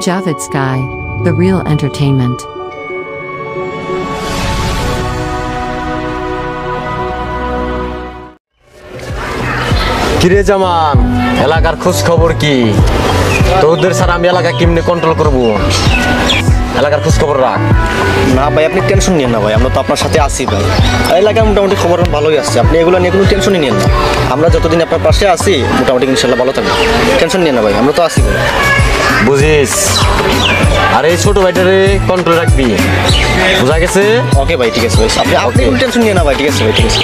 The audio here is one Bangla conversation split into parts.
Javed Sky, the real entertainment. কিরে জামান, এলাকার খোঁজ খবর কি? তোদের স্যার আমি এলাকা কেমনে কন্ট্রোল করব? এলাকার খোঁজ খবর রাখ। না ভাই, আপনি টেনশন নিয়েন না ভাই, আমরা তো আপনার সাথে আছি ভাই। এলাকার মোটামুটি খবর ভালোই আসছে, আপনি এগুলো নিয়ে কোনো টেনশনই নিয়েন না। আমরা যতদিন আপনার পাশে আছি মোটামুটি ইনশাল্লাহ ভালো থাকবে। টেনশন নিয়েন না ভাই, আমরা তো আছি ভাই। বুঝিস? আর এই ছোট ভাইটারে কন্ট্রোল রাখবি, বুঝা গেছে? ওকে ভাই, ঠিক আছে ভাই, আপনি কোনো টেনশন নিয়ে না ভাই, ঠিক আছে ভাই, ঠিক আছে।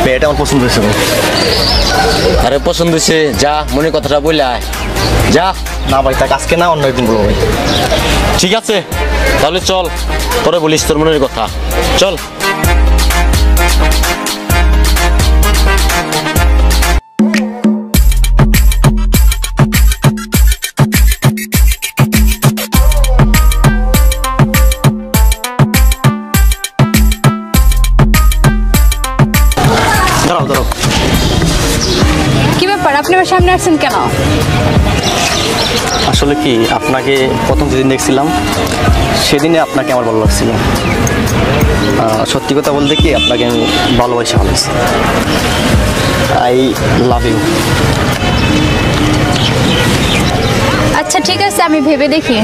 মেয়েটা আমার পছন্দ হয়েছে ভাই। আরে পছন্দ হয়েছে, যা মনে কথাটা বলে আয়, যা। না ভাই, তাকে আজকে না, অন্য একদিন বলবো ভাই। ঠিক আছে, তাহলে চল, পরে বলিস তোর মনের কথা, চল। কি ব্যাপার, আপনি আমার সামনে আসছেন কেন? আসলে কি, আপনাকে প্রথম যেদিন দেখছিলাম সেদিনে আপনাকে আমার ভালো লাগছিল। সত্যি কথা বলতে কি, আপনাকে আমি ভালোবাসি ফেলেছি। I love you. আচ্ছা ঠিক আছে, আমি ভেবে দেখি।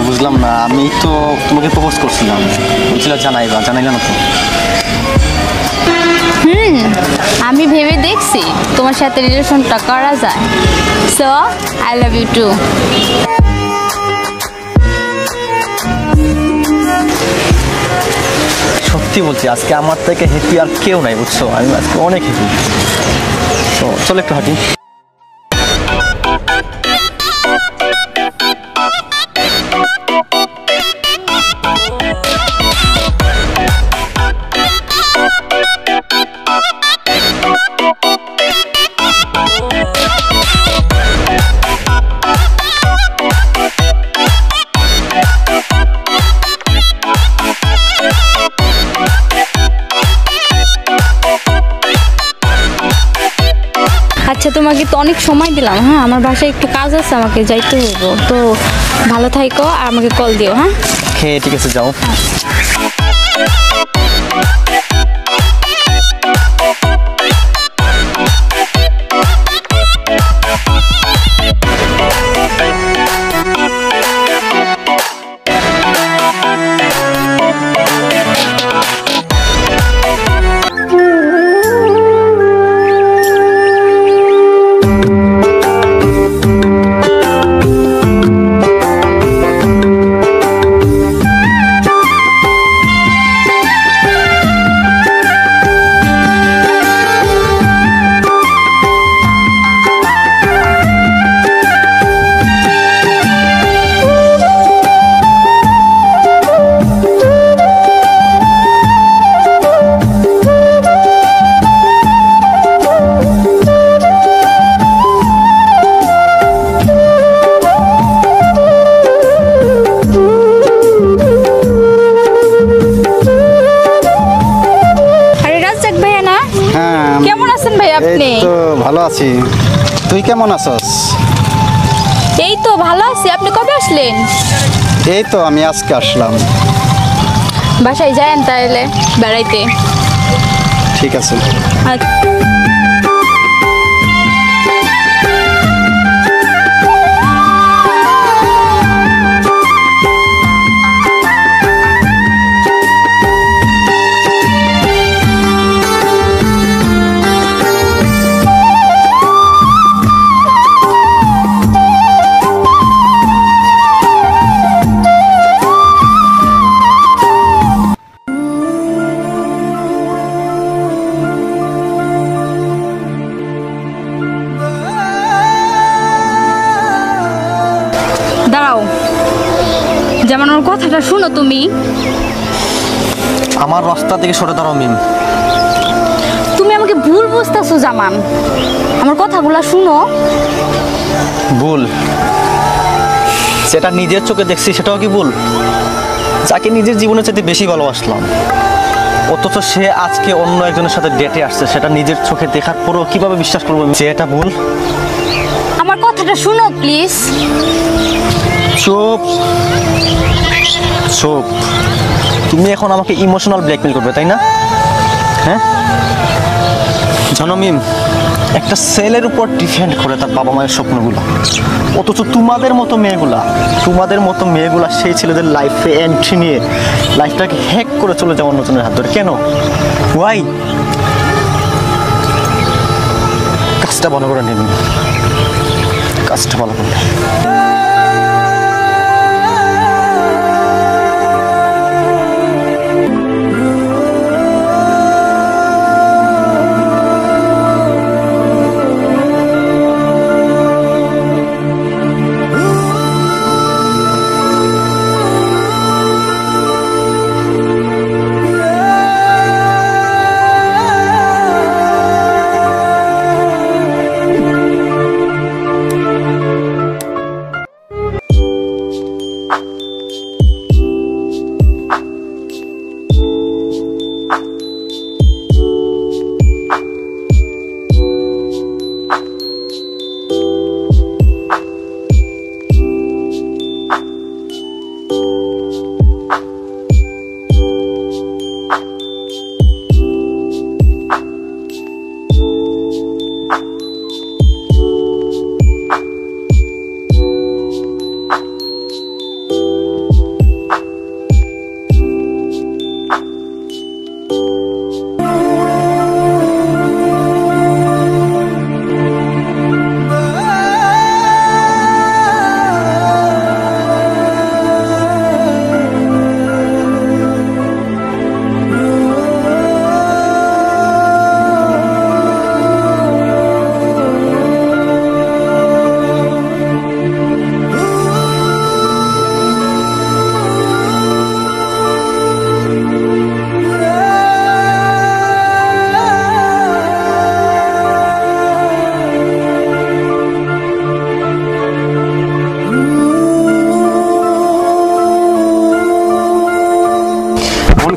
বুঝলাম না, আমি তো তোমাকে প্রপোজ করছিলাম, বলছিলাম জানাইলা না তো? আমি ভেবে দেখছি তোমার সাথে রিলেশনটা করা যায়, so I love you too. সত্যি বলছি, আজকে আমার থেকে হ্যাপি আর কেউ নাই, বুঝছো? আমি আজকে অনেক হ্যাপি। তো চলো একটু হাঁটি। আচ্ছা তোমাকে তো অনেক সময় দিলাম, হ্যাঁ আমার বাসায় একটু কাজ আছে, আমাকে যাইতে হইব, তো ভালো থাইকো আর আমাকে কল দিও। হ্যাঁ ঠিক আছে, যাও। আপনি? তো ভালো আছি, তুই কেমন আছস? এই তো ভালো আছি। আপনি কবে আসলেন? এই তো আমি আজকে আসলাম। বাসায় যায়েন তাহলে বেড়াইতে। ঠিক আছে। দাঁড়াও, যেমন ওর কথাটা শুনো তুমি। আমার রাস্তা থেকে সরে দাঁড়াও মিম। তুমি আমাকে ভুল বুঝতেছো জামান, আমার কথাগুলা শুনো। ভুল? সেটা নিজের চোখে দেখছি সেটাও কি ভুল? যাকে নিজের জীবনের চাইতে বেশি ভালোবাসলাম, অথচ সে আজকে অন্য একজনের সাথে ডেটে আসছে, সেটা নিজের চোখে দেখার পরও কিভাবে বিশ্বাস করবো যে এটা ভুল? আমার কথাটা শুনো প্লিজ। চুপ চুপ। তুমি এখন আমাকে ইমোশনাল ব্ল্যাকমেল করবে, তাই না? হ্যাঁ জানো মিম, একটা ছেলের উপর ডিপেন্ড করে তার বাবা মায়ের স্বপ্নগুলো, অথচ তোমাদের মতো মেয়েগুলা সেই ছেলেদের লাইফে এন্ট্রি নিয়ে লাইফটাকে হ্যাক করে চলে যায় অন্যজনের হাত ধরে। কেন? ওয়াই? কাজটা ভালো করে নেবেন, কাজটা ভালো করে।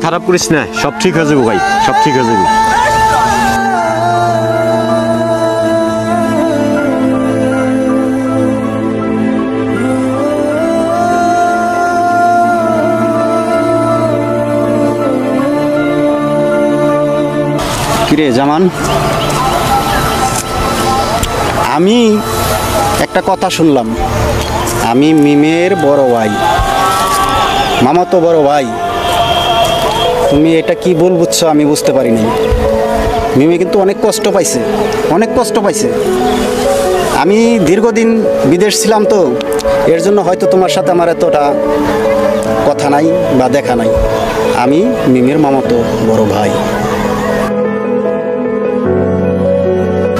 খারাপ করিস না, সব ঠিক হয়ে যাবো ভাই, সব ঠিক হয়ে যাবে। কিরে জামান, আমি একটা কথা শুনলাম, আমি মিমের বড় ভাই, মামাতো বড় ভাই। তুমি এটা কি ভুল বুঝছো আমি বুঝতে পারিনি। মিমি কিন্তু অনেক কষ্ট পাইছে, অনেক কষ্ট পাইছে। আমি দীর্ঘদিন বিদেশ ছিলাম তো, এর জন্য হয়তো তোমার সাথে আমার এতটা কথা নাই বা দেখা নাই। আমি মিমির মামাতো বড় ভাই।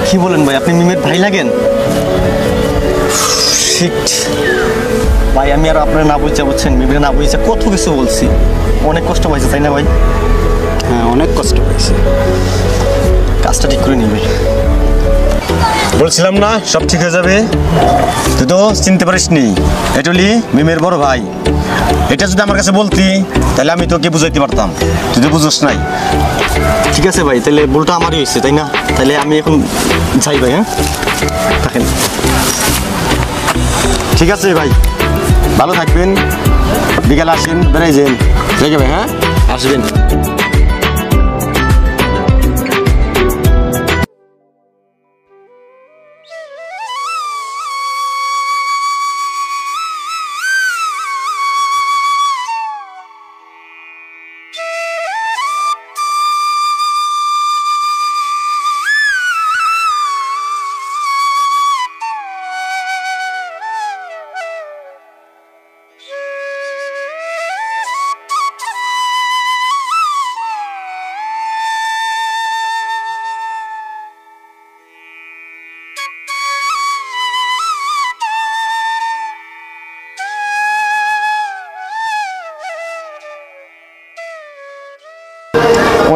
কি বলেন ভাই, আপনি মিমের ভাই লাগেন? শিট ভাই, আমি আর আপনার না বুঝতে পারছেন, মিমের না বুঝতে কত কিছু বলছি। অনেক কষ্ট পাইছে তাই না ভাই? হ্যাঁ অনেক কষ্ট পাইছে। কাজটা ঠিক করে নিবে। বলছিলাম না সব ঠিক হয়ে যাবে। তুই তো চিনতে পারিস নি, এটা হলি মিমের বড় ভাই। এটা যদি আমার কাছে বলতি তাহলে আমি তোকে বুঝাইতে পারতাম, তুই তো বুঝোস নাই। ঠিক আছে ভাই, তাহলে ভুলটা আমারই হয়েছে তাই না? তাহলে আমি এখন যাই ভাই। হ্যাঁ থাকেন। ঠিক আছে ভাই, ভালো থাকবেন, বিকালে আসেন, বেড়াই যান, দেখে ভাই। হ্যাঁ আসবেন।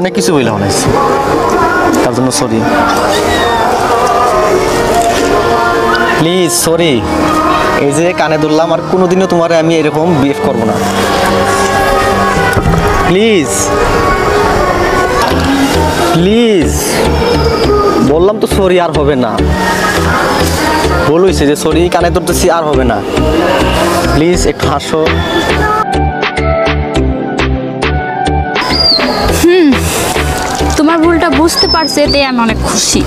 অনেক কিছু বইলা হয়েছে, তার জন্য সরি। Please sorry. এই যে কানে ধরলাম, আর কোনোদিনও তোমারে আমি এরকম বিহেভ করবো না। প্লিজ প্লিজ বললাম তো সরি, আর হবে না। ভুল হয়েছে যে সরি কানে ধরতেছি, আর হবে না। প্লিজ একটু হাসো। তোমার ভুলটা বুঝতে পারছি, এতে আমি অনেক খুশি।